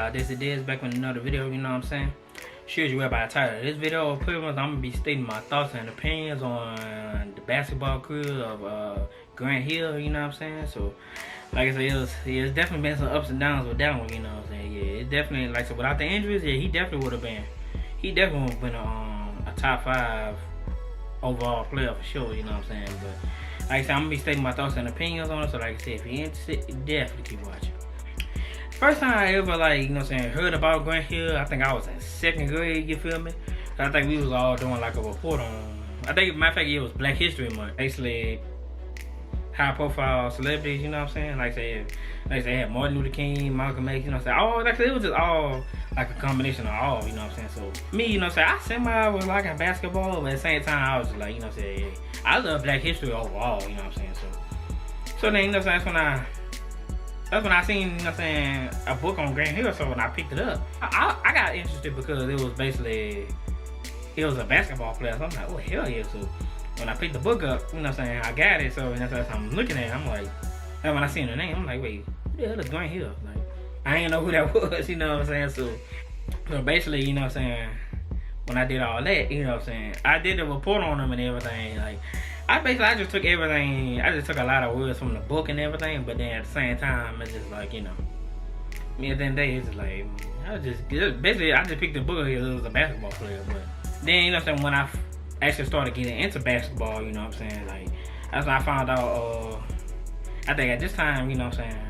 y'all, this is back with another video, you know what I'm saying? Sure you read by the title of this video, pretty much I'm gonna be stating my thoughts and opinions on the basketball career of Grant Hill, you know what I'm saying? So, like I said, it's definitely been some ups and downs with that one, you know what I'm saying? Yeah, it definitely, like, so without the injuries, yeah, he definitely would have been a top 5 overall player for sure, you know what I'm saying? But, like I said, I'm gonna be stating my thoughts and opinions on it, so like I said, if you're interested, definitely keep watching. First time I ever, like, you know what I'm saying, heard about Grant Hill, I think I was in 2nd grade, you feel me? I think we was all doing like a report on, I think, matter of fact, it was Black History Month. Basically, high profile celebrities, you know what I'm saying? Like I said, they had Martin Luther King, Malcolm X, you know what I'm saying? All, like I said, it was just all like a combination of all, you know what I'm saying? So, me, you know what I'm saying, I was liking basketball, but at the same time, I was just like, you know what I'm saying, I love Black history overall, you know what I'm saying? So then, you know what I'm saying, that's when I seen, you know what I'm saying, a book on Grant Hill. So when I picked it up, I got interested because it was basically, it was a basketball player. So I'm like, oh, hell yeah. So when I picked the book up, you know what I'm saying, I got it. So you know what I'm saying, I'm looking at it, I'm like, and when I seen the name, I'm like, wait, who the hell is Grant Hill? Like, I ain't know who that was, you know what I'm saying? So basically, you know what I'm saying, when I did all that, you know what I'm saying, I did a report on him and everything. Like, I just took everything, I just took a lot of words from the book and everything, but then at the same time, it's just like, you know, me at the end of the day, it's just like, I just picked the book because it was a basketball player, but then, you know what I'm saying, when I actually started getting into basketball, you know what I'm saying, like, that's when I found out, I think at this time, you know what I'm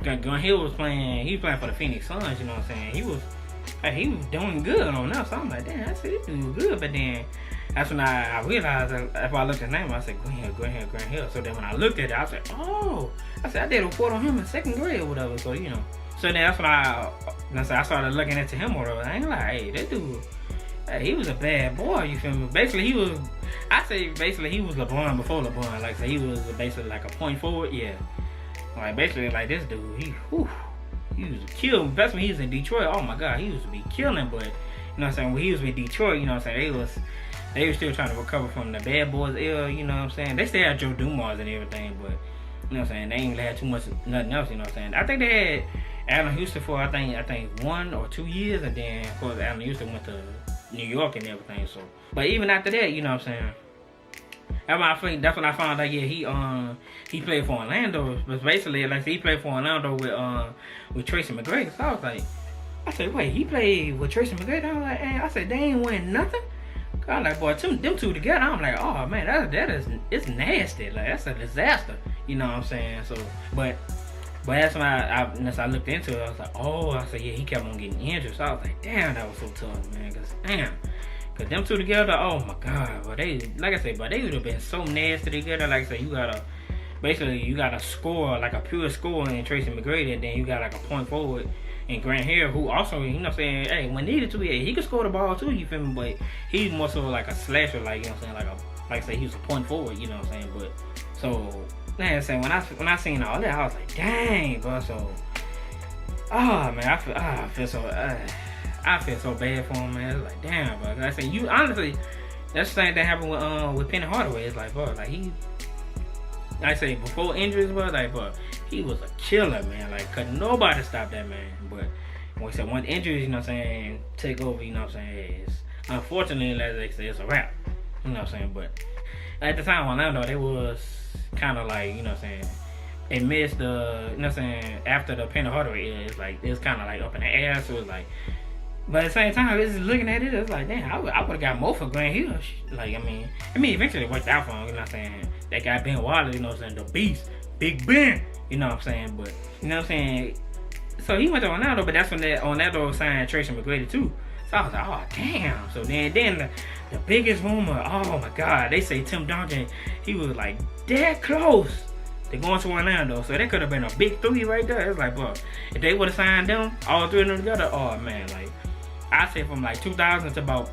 saying, Grant Hill was playing, he was playing for the Phoenix Suns, you know what I'm saying, he was doing good on us, so I'm like, damn, I said, he's doing good, but then, that's when I realized, after I looked at his name, I said, Grant Hill. So then when I looked at it, I said, oh, I did a report on him in 2nd grade or whatever. So, you know. So then that's when I started looking into him or whatever. I ain't like, hey, that dude, hey, he was a bad boy, you feel me? Basically, he was LeBron before LeBron. Like, so he was basically like a point forward, yeah. Like, basically, like, this dude, he was a kill. That's when he was in Detroit. Oh, my God, he used to be killing, but, you know what I'm saying, when he was with Detroit, you know what I'm saying, they were still trying to recover from the bad boys era, you know what I'm saying? They still had Joe Dumars and everything, but, you know what I'm saying, they ain't really had too much, nothing else, you know what I'm saying? I think they had Allen Houston for, I think 1 or 2 years, and then, of course, Allen Houston went to New York and everything, so. But even after that, you know what I'm saying, that's when I found out, yeah, he played for Orlando, but basically, like, he played for Orlando with Tracy McGrady, so I said, wait, he played with Tracy McGrady? I was like, hey, I said, they ain't win nothing? I'm like, boy, them two together, I'm like, oh man, it's nasty. Like, that's a disaster. You know what I'm saying? So, but that's when I looked into it. I was like, oh, I said, yeah, he kept on getting injured. So I was like, damn, that was so tough, man. Cause them two together, oh my God, but like I said, but they would have been so nasty together. Like I said, you gotta score like a pure score in Tracy McGrady, and then you got like a point forward. And Grant Hill, who also, you know what I'm saying, hey, when needed to, yeah, he could score the ball too, you feel me? But he's more so like a slasher, like, you know what I'm saying, like I say, he was a point forward, you know what I'm saying? But, so, man, I'm saying, when I seen all that, I was like, dang, bro, so, oh, man, I feel so bad for him, man. It's like, damn, bro. Like I say, honestly, that's the same thing happened with Penny Hardaway. It's like, bro, like, like I say, before injuries, bro, like, bro, he was a killer, man. Like, could nobody stop that man. But when I said, once injuries, you know what I'm saying, take over, you know what I'm saying, unfortunately, as they say, it's a wrap. You know what I'm saying? But at the time, Orlando, they was kind of like, you know what I'm saying, they missed the, you know what I'm saying, after the Penny Hardaway era, it's like, it was kind of like up in the air, so it was like, but at the same time, it's looking at it, it's like, damn, I would have got more for Grant Hill. Like, I mean, eventually it worked out for him, you know what I'm saying? That guy Ben Wallace, you know what I'm saying, the beast, Big Ben, you know what I'm saying? But, you know what I'm saying? So he went to Orlando, but that's when Orlando signed Tracy McGrady too. So I was like, oh, damn. So then the biggest rumor, oh my God, they say Tim Duncan, he was like that close to going to Orlando. So that could have been a big 3 right there. It's like, bro, if they would have signed them, all 3 of them together, oh man, like, I say from like 2000 to about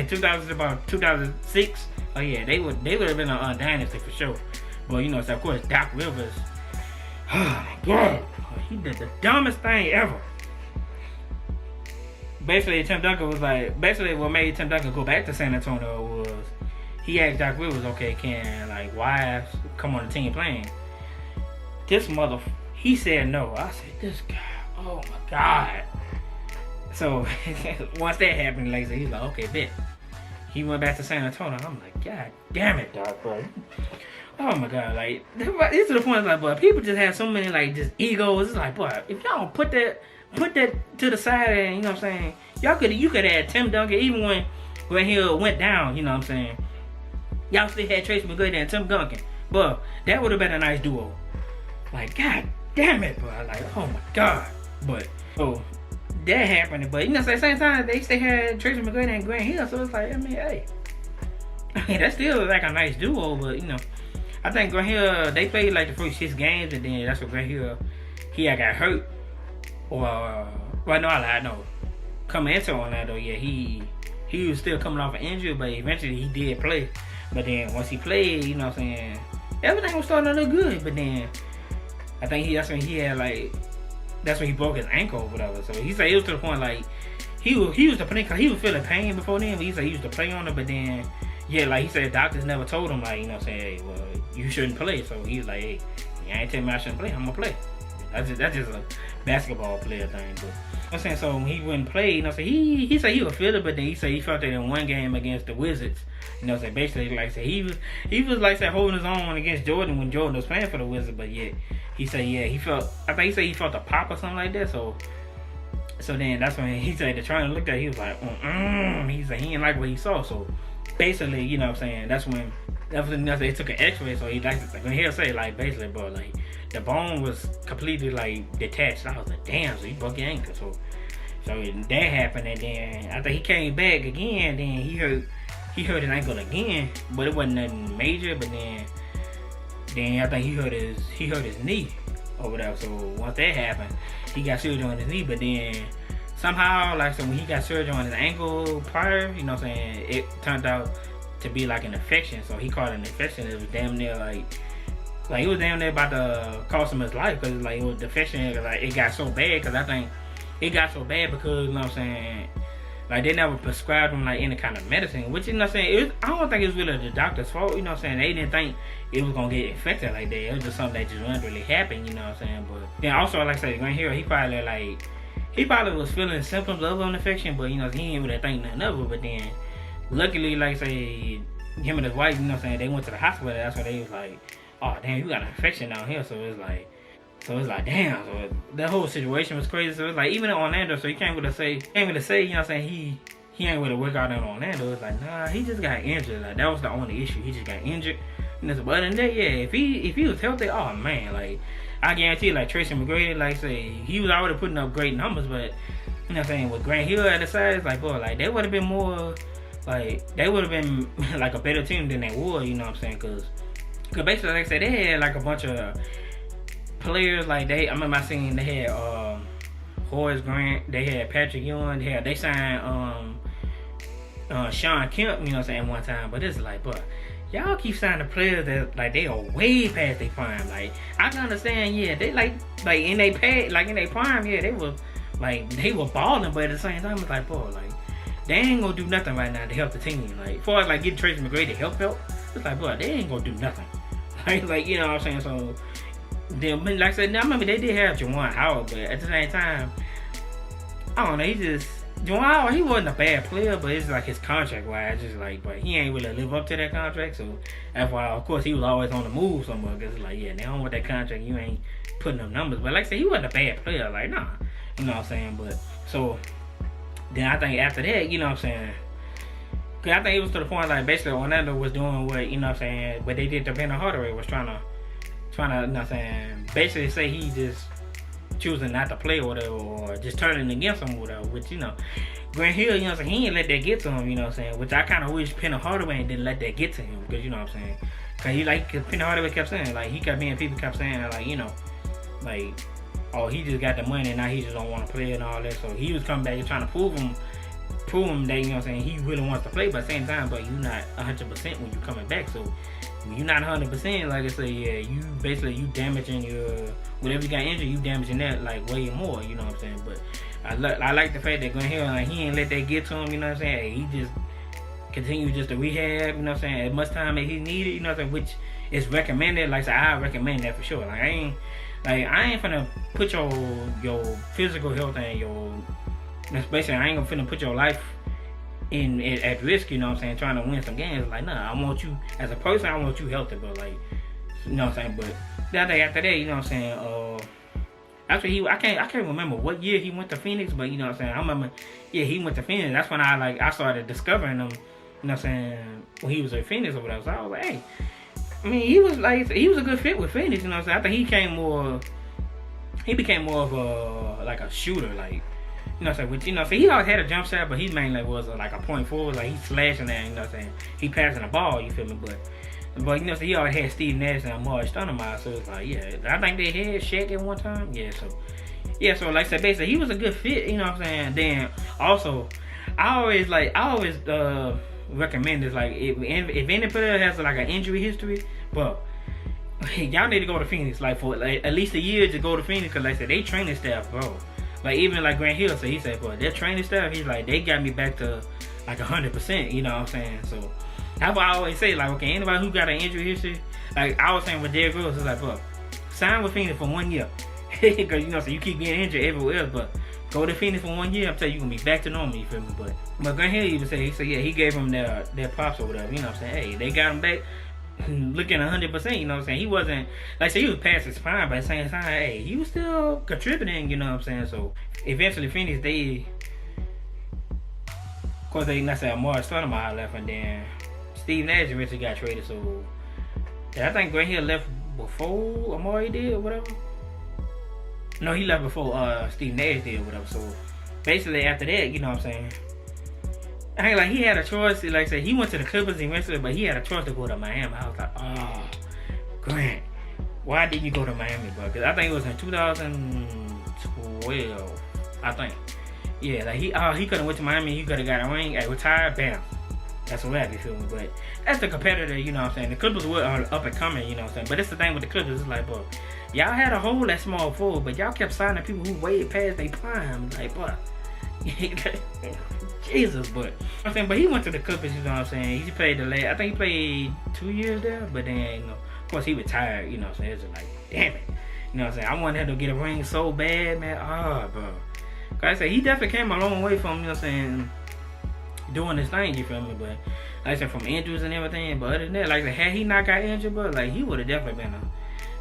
2006. Oh yeah, they would have been a dynasty for sure. But you know, so of course Doc Rivers, oh my God, he did the dumbest thing ever. Basically, Tim Duncan was like, basically what made Tim Duncan go back to San Antonio was he asked Doc Rivers, okay, can like wives come on the team playing? This he said no. I said, this guy, Oh my God. So once that happened, like I said, he's like, okay, bet. He went back to San Antonio. I'm like, God damn it, dog, bro. Oh my God, like this is the point. Like, boy, people just have so many like just egos. It's like, boy, if y'all don't put that to the side, and you know what I'm saying, you could add Tim Duncan even when he went down. You know what I'm saying, y'all still had Tracy McGrady and Tim Duncan. But that would have been a nice duo. Like, God damn it, bro. Like, oh my God. But so that happened. But you know, at the same time, they still had Tracy McGrady and Grant Hill. So it's like, I mean, hey, that's still like a nice duo. But you know, I think Grant Hill, they played like the first 6 games, and then that's what Grant Hill, he had got hurt. Or well, no, I lied. No, coming into Orlando, yeah, he was still coming off an injury, but eventually he did play. But then once he played, you know what I'm saying, everything was starting to look good. But then I think that's when he broke his ankle or whatever. So he said it was to the point like he was the play, cause he was feeling pain before then. But he said he used to play on it. But then yeah, like he said, doctors never told him, like, you know what I'm saying, hey, well, you shouldn't play. So he was like, hey, you ain't telling me I shouldn't play. I'm gonna play. That's just a basketball player thing. But I'm saying, so when he wouldn't play, you know what I'm saying, he said he would feel it, but then he said he felt that in one game against the Wizards. You know what I'm saying, basically, like I said, he was like I said, holding his own against Jordan when Jordan was playing for the Wizards. But yet he said, yeah, I think he said he felt a pop or something like that. So then that's when he said the trainer looked at it, he was like, he said he didn't like what he saw. So basically, you know what I'm saying, that's when they took an x-ray. So he like when he'll say, like, basically, bro, like the bone was completely like detached. I was like, damn, so he broke your ankle. So that happened, and then I think he came back again, then he hurt his ankle again, but it wasn't nothing major. But then I think he hurt his knee over there. So once that happened, he got surgery on his knee. But then somehow, like, so when he got surgery on his ankle prior, you know what I'm saying, it turned out to be like an infection. So he caught an infection. It was damn near like it was damn near about to cost him his life, because like it was infection. Like it got so bad, because I think it got so bad because, you know what I'm saying, like they never prescribed him like any kind of medicine, which, you know what I'm saying, I don't think it was really the doctor's fault. You know what I'm saying, they didn't think it was gonna get infected like that. It was just something that just wouldn't really happen. You know what I'm saying. But then also, like I said, right here, he probably was feeling symptoms of an infection, but you know, he didn't really think nothing of it. But then luckily, like I say, him and his wife, you know what I'm saying, they went to the hospital. That's why they was like, oh damn, you got an infection down here. So it's like damn. So that whole situation was crazy. So it's like, even in Orlando, so you can't really say, you know what I'm saying, he ain't really work out in Orlando. It's like, nah, he just got injured. Like that was the only issue. He just got injured. You know, but other than that, yeah, if he was healthy, oh man, like I guarantee you, like Tracy McGrady, like say, he was already putting up great numbers, but you know what I'm saying, with Grant Hill at the side, it's like, boy, like they would have been more, like they would have been like a better team than they were. You know what I'm saying? Cause basically, like I said, they had like a bunch of players. Like I remember I seen they had Horace Grant, they had Patrick Ewing, they signed Sean Kemp, you know what I'm saying, one time. But it's like, but y'all keep signing players that like they are way past their prime. Like I can understand, yeah, they like in their prime, yeah, they were balling, but at the same time, it's like, boy, like they ain't gonna do nothing right now to help the team. Like as far as like getting Tracy McGrady to help, it's like, boy, they ain't gonna do nothing. Like you know what I'm saying. So then, like I said, I remember they did have Juwan Howard, but at the same time, I don't know. Juwan Howard, he wasn't a bad player, but it's like his contract wise, just like, but he ain't really live up to that contract. So that's why, of course, he was always on the move somewhere. Cause it's like, yeah, they don't want that contract. You ain't putting up numbers. But like I said, he wasn't a bad player. Like, nah, you know what I'm saying. But so then I think after that, you know what I'm saying, cause I think it was to the point like basically Orlando was doing what, you know what I'm saying, what they did to Penny Hardaway, was trying to, you know what I'm saying, basically say he just choosing not to play or whatever, or just turning against him or whatever, which, you know, Grant Hill, you know what I'm saying, he didn't let that get to him, you know what I'm saying, which I kind of wish Penny Hardaway didn't let that get to him, because, you know what I'm saying, cause Penny Hardaway kept saying, like, people kept saying, like, you know, like, oh, he just got the money and now he just don't want to play and all that. So he was coming back and trying to prove him that, you know what I'm saying, he really wants to play, but at the same time, but you're not 100% when you're coming back. So when you're not 100%, like I say, yeah, you damaging your, whatever you got injured, you damaging that like way more, you know what I'm saying. But I like the fact that Grant Hill, like, he ain't let that get to him, you know what I'm saying. He just continued just to rehab, you know what I'm saying, as much time as he needed, you know what I'm saying, which it's recommended, like I said, I recommend that for sure. Like I ain't finna put your physical health and that's basically, I ain't gonna finna put your life at risk, you know what I'm saying, trying to win some games. Like, nah, I want you, as a person, I want you healthy, but like, you know what I'm saying, but that day after that, you know what I'm saying, actually I can't remember what year he went to Phoenix, but you know what I'm saying, I remember, yeah, he went to Phoenix. That's when I started discovering him, you know what I'm saying, when he was at Phoenix or whatever. So I was like, hey, I mean, he was a good fit with Phoenix, you know what I'm saying. I think he became more of a, like a shooter, like, you know what I'm saying, which, you know, so he always had a jump shot, but he mainly was like a point forward, like he's slashing that, you know what I'm saying, he passing the ball, you feel me, but you know, so he always had Steve Nash and Amari Stoudemire, so it's like, yeah, I think they had Shaq at one time, so like I said, basically, he was a good fit, you know what I'm saying. Then, also, I always recommend this, like, if any player has like an injury history, but y'all need to go to Phoenix, like, for like, at least a year to go to Phoenix, because like I said, they training staff, bro. Like, even like Grant Hill said, he said, bro, their training staff, he's like, they got me back to like 100%, you know what I'm saying? So that's why I always say, like, okay, anybody who got an injury history, like I was saying with Derrick Rose, it's like, bro, sign with Phoenix for 1 year. Because, you know, so you keep getting injured everywhere else, but go to Phoenix for 1 year, I'm telling you, you're going to be back to normal, you feel me? But Grant Hill even said, yeah, he gave them their props or whatever, you know what I'm saying? Hey, they got him back looking 100%, you know what I'm saying? He wasn't, like I said, he was past his prime, but at the same time, hey, he was still contributing, you know what I'm saying? So eventually Phoenix, of course, they not say Amari Stoudemire left, and then Steve Nash eventually got traded, so I think Grant Hill left before Amari did or whatever. No, he left before Steve Nash did or whatever, so basically after that, you know what I'm saying, I think like he had a choice, like I said, he went to the Clippers eventually, but he had a choice to go to Miami. I was like, oh, Grant, why did you go to Miami, bro? Because I think it was in 2012, I think. Yeah, like he could have went to Miami, he could have got a ring, retired, bam. That's what happened, you feel me? But that's the competitor, you know what I'm saying? The Clippers were up and coming, you know what I'm saying? But it's the thing with the Clippers, it's like, bro, y'all had a hole at small forward, but y'all kept signing people who way past their prime. Like, bro, Jesus, but I'm saying, but he went to the Clippers, you know what I'm saying? He played I think he played 2 years there, but then, you know, of course he retired, you know what I'm saying? It's just like, damn it. You know what I'm saying? I wanted him to get a ring so bad, man. Bro. Cause I said, he definitely came a long way from, you know what I'm saying, doing this thing, you feel me? But like I said, from injuries and everything, but other than that, like I said, had he not got injured, bro, like he would have definitely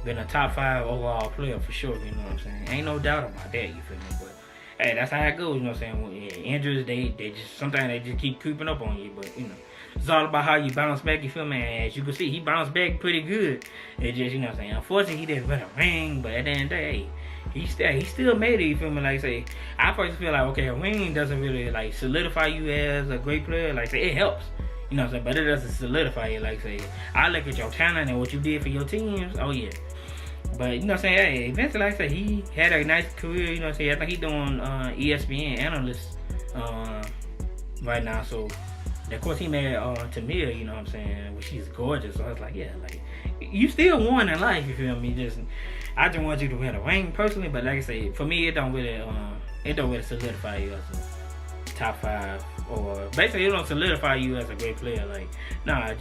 been a top 5 overall player for sure, you know what I'm saying? Ain't no doubt about that, you feel me? But hey, that's how it goes, you know what I'm saying? Well, yeah, injuries, they just, sometimes they just keep creeping up on you, but you know, it's all about how you bounce back, you feel me? And as you can see, he bounced back pretty good. It just, you know what I'm saying? Unfortunately, he didn't win a ring, but at the end of the day, he still made it, you feel me? Like I say, I personally feel like, okay, a ring doesn't really like solidify you as a great player. Like I say, it helps, you know what I'm saying? But it doesn't solidify you. Like I say, I look at your talent and what you did for your teams, oh yeah. But, you know what I'm saying, hey, eventually, like I said, he had a nice career, you know what I'm saying? I think he's doing ESPN analyst right now, so of course he married Tamir, you know what I'm saying, which she's gorgeous, so I was like, yeah, like, you still won in life, you feel me? I just want you to win a ring personally, but like I say, for me, it don't really solidify you as a top 5, or basically it don't solidify you as a great player. Like, I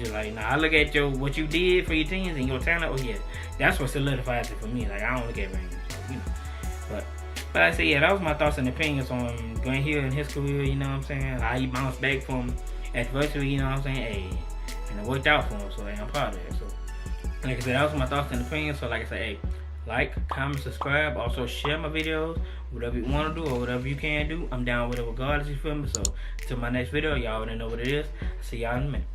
look at what you did for your teams and your talent. Oh yeah, that's what solidifies it for me. Like, I don't look at rings, so, you know. But I say, yeah, that was my thoughts and opinions on Grant Hill and his career. You know what I'm saying? How he bounced back from adversity. You know what I'm saying? Hey, and it worked out for him. So hey, I'm proud of it. So like I said, that was my thoughts and opinions. So like I said, hey, like, comment, subscribe. Also share my videos. Whatever you want to do or whatever you can do, I'm down with it regardless, you feel me? So, till my next video, y'all already know what it is. See y'all in a minute.